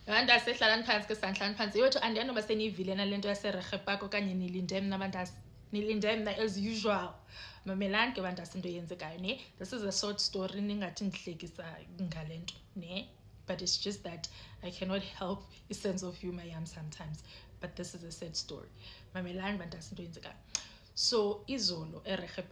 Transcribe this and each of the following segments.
Abantase hlalani phansi ke sanhlani phansi yethu andiyanoba seniyivile nalento yaseRegge Park okanye nilinde mna abantase. Nilinde mna as usual. Mamelani ke bantase into eyenzekayo ne. This is a short story ningathi ndihlekisa ngalento ne. But it's just that I cannot help a sense of humor yam sometimes. But this is a sad story. Mamelani bantase into eyenzekayo. So izolo eRegge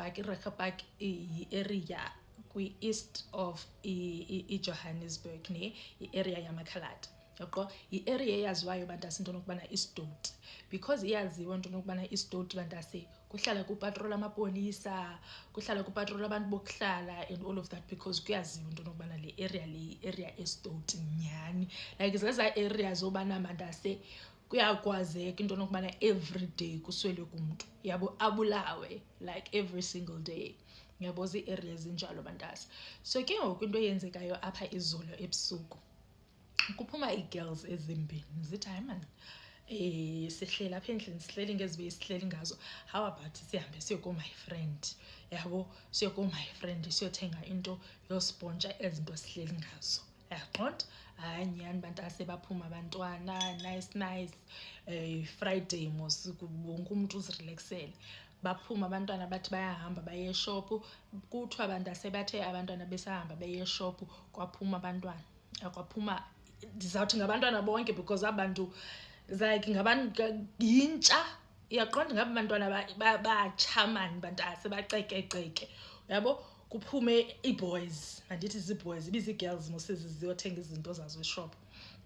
Park i-area kwi-east of Johannesburg ne, i-area yamakhaladi. Yaqo i-area eyaziwayo bantase into nokubana iStoti, because iyaziwa into nokubana iStoti bantase kuhlala kupatrol amapolisa, kuhlala kupatrol abantu bokuhlala and all of that, because kuyaziwa into nokubana le area eStoti nyani, like zeza areas obana bantase kuyakwazeka into nokubana every day kuswele kumuntu yabo abulawe like every single day. Yabo zi-areas njalo bantase. So ke ngoku into eyenzekayo apha izolo ebusuku kuphuma ii-girls ezimbini zithi hayi man sihleli apha endlini sihleli ngezibe sihleli ngazo, how about sihambe siyoko-my friend yabo, siyoko-my friend siyothenga into yospontsha ezinto sihleli ngazo yaqonda. Hayi nyani bantase baphuma abantwana nice Friday mos wonke umuntu uzirelaxele. Baphuma abantwana bathi bayahamba baye eshop, kuthiwa bantase bathe abantwana besahamba beye eshop kwaphuma abantwana, kwaphuma ndizawuthi ngabantwana bonke because abantu like ngabantu yintsha iyaqonda, ngaba abantwana bachamani bantase bacekeceke yabo. Kuphume ii-boys, andithi zii-boys ibizi-girls moses ziyothenga izinto zazo eshop.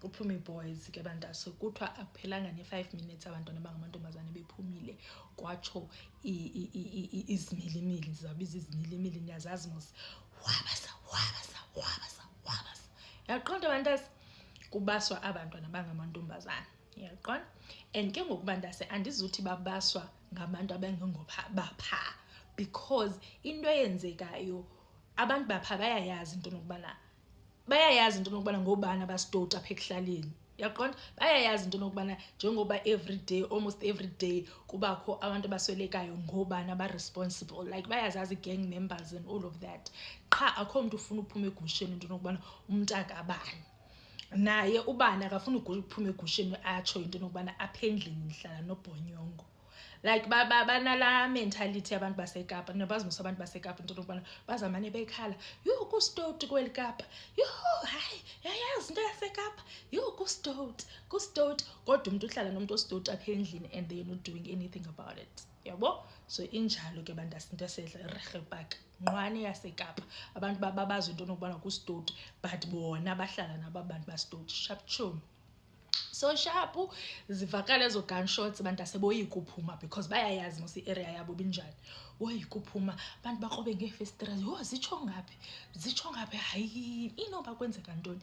Kuphume ii-boys ke bantase, kuthiwa akuphelanga ne-5 minutes abantwana bangamantombazane bephumile kwatsho izimilimili, zabiza izimilimili niyazazi mos, wabasa yaqonda bantase, kubaswa abantwana bangamantombazane yaqonda. And ke ngoku bantase andizuthi babaswa ngabantu abangengobapha, because into eyenzekayo abantu bapha bayayazi into nokubana ngobani abaStoti apha ekuhlaleni yaqonda. Bayayazi into nokubana njengoba almost every day kubakho abantu abaswelekayo ngobani aba-responsible, like bayazazi gang members and all of that. Qha akho mntu ufuna uphuma egusheni into nokubana umntaka abani, naye ubani akafuna ukuphuma egusheni atsho into nokubana apha endlini ndihlala nobhonyongo. Like banala mentality abantu baseKapa, niyabazi mos abantu baseKapa into nokubana bazamane bekhala, yho kuStoti kweli Kapa, yho hayi yayazi into yaseKapa, yho kuStoti. Kodwa umuntu uhlala nomuntu oStoti apha endlini and they're not doing anything about it yabo. So injalo ke bantase into yasedla eRegge Park nqwane yaseKapa, abantu babazi into nokubana kuStoti but bona bahlala nabo abantu baStoti sharp tune. So sharp zivakala ezo gunshots bantase boyika uphuma because bayayazi mos i-area yabo binjani. Boyika uphuma abantu bakrobe ngeefestires, yho zitsho ngaphi hayi inoba kwenzeka ntoni.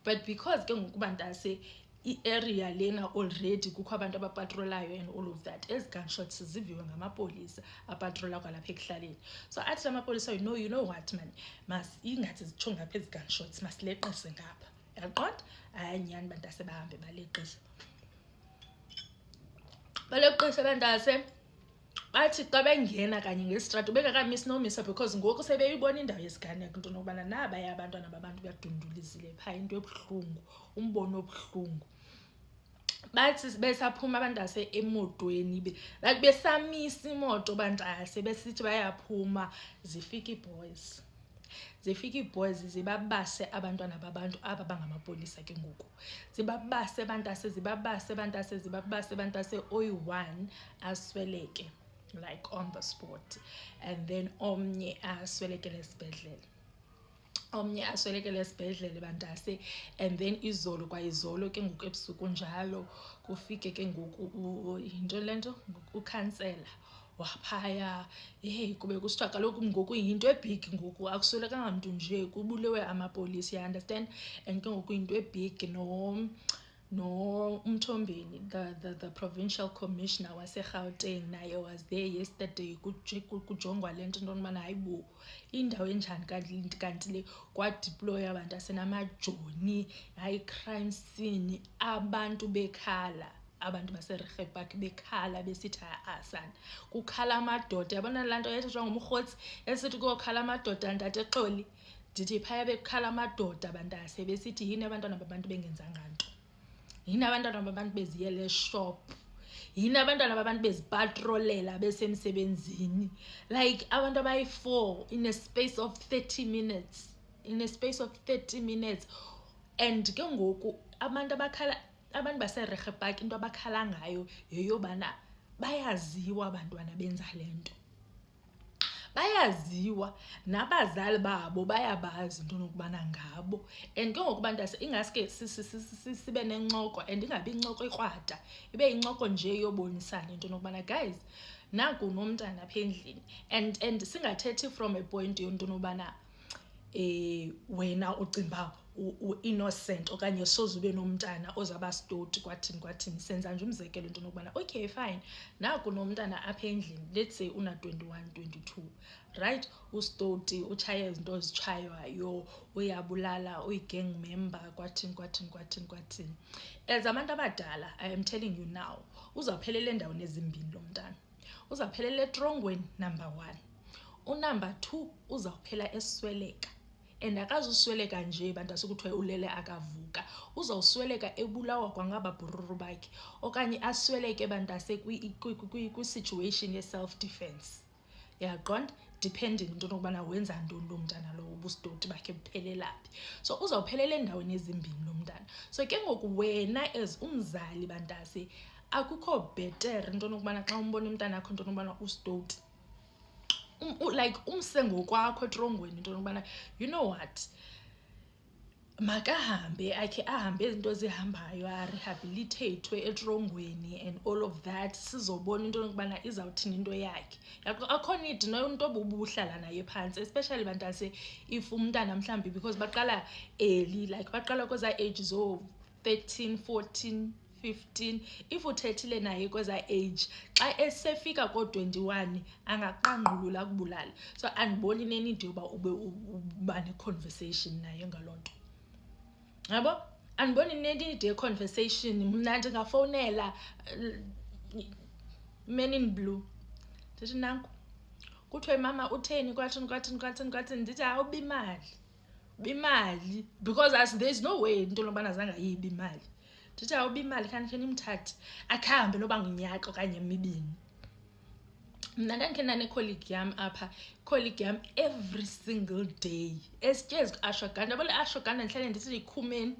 But because ke ngoku bantase i-area lena already kukho abantu abapatrolayo and all of that, ezi gunshots ziviwe ngamapolisa apatrola kwalapha ekuhlaleni. So athi amapolisa, you know what man, ingathi zitsho ngapha ezi gunshots masileqise ngapha yaqonda. Hayi nyani bantase bahambe baleqise bantase. Bathi xa bengena kanye ngesitrato bekakamisi nomisa because ngoku sebeyibona indawo yesiganeko into nokubana nabaya abantwana babantu bayadundulizile phaa, into ebuhlungu, umbono obuhlungu. Bathi besaphuma bantase emotweni like besamisa imoto bantase besithi bayaphuma, zifika ii-boys zibabase abantwana babantu aba bangamapolisa ke ngoku. Zibabase bantase oyi-1 asweleke like on the spot, and then omnye aswelekele esibhedlele bantase. And then izolo ke ngoku ebusuku njalo kufike ke ngoku yinto lento ukhansela waphaya. Kube kusithiwa kaloku ngoku yinto ebig, ngoku akuswelekanga mntu nje kubulewe amapolisa, you understand. And ke ngoku yinto ebig no Mthombeni, the provincial commissioner waseGauteng naye was there yesterday kujongwa le nto ntobana hayibo indawo enjani kanti le, kwadeploya abantu asenamajoni, hayi crime scene, abantu bekhala, abantu baseRegge Park bekhala besithi asana kukhala amadoda. Yabona laa nto yayithethwa ngumrhotsi esithi kokhala amadoda ntate Xoli, ndithi phaya bekukhala amadoda bantase besithi yini abantwana babantu bengenzanga nto, yini abantwana babantu beziyele eshop, yini abantwana babantu bezipatrolela besemsebenzini, like abantu abayi-4 in a space of 30 minutes, and ke ngoku abantu baseRegepak into abakhala ngayo yeyobana bayaziwa abantwana benza le nto, bayaziwa nabazali babo bayabazi into nokubana ngabo, and ke ngoku bantase ingaske sibe nencoko, and ingabi incoko ikrwada, ibe incoko nje yobonisana into nokubana guys naku nomntana apha endlini, and singathethi from a point yonto nobana wena ucimba innocent okanye sozube nomntana ozaba stoti kwathini senza nje umzekelo into nokubana okay fine naku nomntana apha endlini, let's say una 21 22, right, ustoti utshaya izinto ozitshaywayo, uyabulala, uyi-gang member kwathini. As abantu abadala, I am telling you now, uzawuphelela endaweni ezimbini lo mntana. Uzawuphelela etrongweni, number 1. Number 2, uzawuphela esweleka, and akazusweleka nje bantase kuthiwe ulele akavuka, uzawusweleka ebulawa kwangaba bhururu bakhe, okanye asweleke bantase kwi-situation ye-self defense, yaqonda, depending into nokubana wenza ntoni lo mntana lo, ubustoti bakhe buphelelaphi. So uzawuphelela endaweni ezimbini lo mntana. So ke ngoku wena as umzali bantase akukho better into nokubana xa umbona umntana akho into nokubana ustoti, like umse ngokwakho etrongweni into nokubana you know what, makahambe akhe ahambe izinto zihambayo, arehabilitatwe etrongweni and all of that, sizobona into nokubana izawuthini into yakhe. Akho need nonto obubuhlala naye phansi, especially bantase if umntana mhlambi, because baqala early, like baqala kweza ages of 13 14 15, if uthethile naye kweza age, xa esefika ko-21 angaqangqulula kubulala. So andiboni nenidi yoba uba ne-conversation naye ngaloo nto, yabo, andiboni nenidi ye-conversation. Mna ndingafowunela Men in Blue ndithi nanku kuthiwe mama utheni kwathini, ndithi awuba imali, because there's no way into lobana zange ayibe imali, ndithi awuba imali kanti nimthathe akhambe noba ngunyaka okanye emibini. Mna ndandikhe nane-colleague yam apha, colleague yam every single day esityezi ashwaganda, yabo le ashwaganda ndihlale ndithi yikhumeni,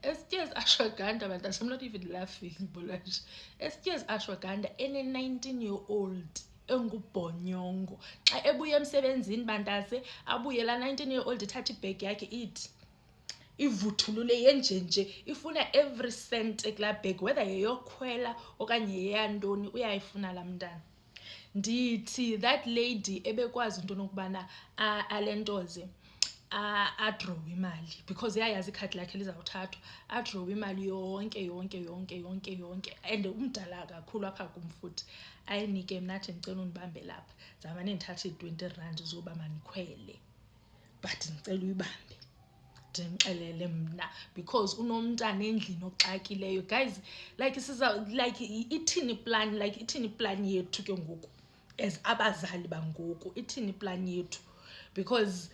esityezi ashwaganda bantase, I'm not even laughing bolanje, esityezi ashwaganda ene-19-year-old engubhonyongo, xa ebuya emsebenzini bantase abuye la 19-year-old ithatha ibhegi yakhe ithi ivuthulule yenjenje, ifuna every cent ekulaa bhegi, whether yeyokhwela okanye yeyantoni uyayifuna laa mntana. Ndithi that lady ebekwazi into nokubana alentoze adrowe imali, because yayazi ikhadi lakhe lizawuthathwa, adrowe imali yonke, and umdala kakhulu apha kum futhi, ayinike mnathi ndicela undibambe lapha, zamane ndithathe i-20 zoba manikhwele, but ndicela uyibambe ndimxelele mna, because unomntana endlini oxakileyo. Guys, like ithini plan yethu ke ngoku as abazali bangoku, ithini plan yethu, because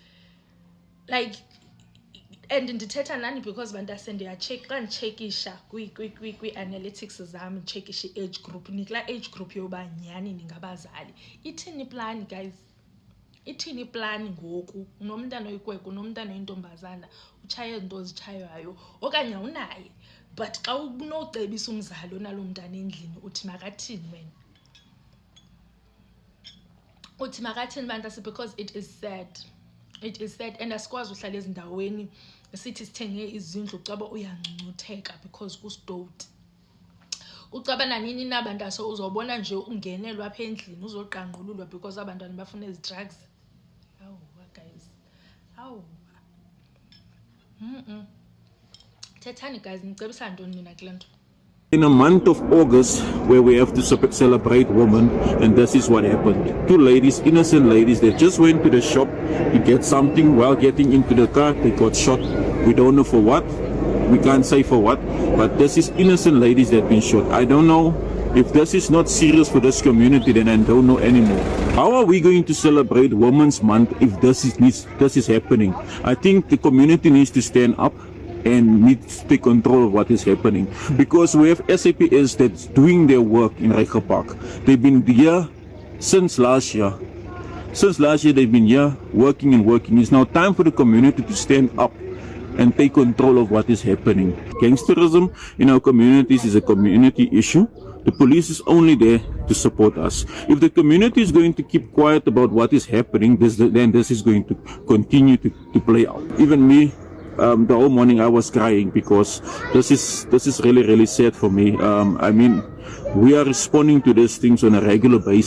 like, and ndithetha nani because bantase ndiyacheck, xa nditshekisha kwi-analytics zam, nditshekisha i-age group, nikla age group yoba nyhani ningabazali. Ithini plan guys, ithini plan ngoku? Unomntana oyikwekwe, unomntana oyintombazana, utshaya izinto ozitshaywayo okanye awunaye, but xa unocebisa umzali onalo mntana endlini uthi makathini wena, uthi makathini bantase, because it is sad, and asikwazi uhlala ezindaweni sithi sithenge izindlu caba uyangcunutheka because kustoti. Ucaba nanini na bantase uzobona nje ungenelwa apha endlini uzoqangqululwa because abantwana bafuna ezi drugs. Guys, thethani guys, nicebisa ntoni nina kule nto? In a month of August, where we have to celebrate women, and this is what happened. Two ladies, innocent ladies, they just went to the shop to get something. While getting into the car, they got shot. We don't know for what. We can't say for what. But this is innocent ladies that have been shot. I don't know If this is not serious for this community, then I don't know anymore. How are we going to celebrate Women's Month if this is happening? I think the community needs to stand up and needs to take control of what is happening, because we have SAPS that's doing their work in Reiger Park. They've been here since last year. Since last year, they've been here working and working. It's now time for the community to stand up and take control of what is happening. Gangsterism in our communities is a community issue. The police is only there to support us. If the community is going to keep quiet about what is happening, then this is going to continue to play out. Even me, the whole morning I was crying, because this is really, really sad for me. I mean, we are responding to these things on a regular basis.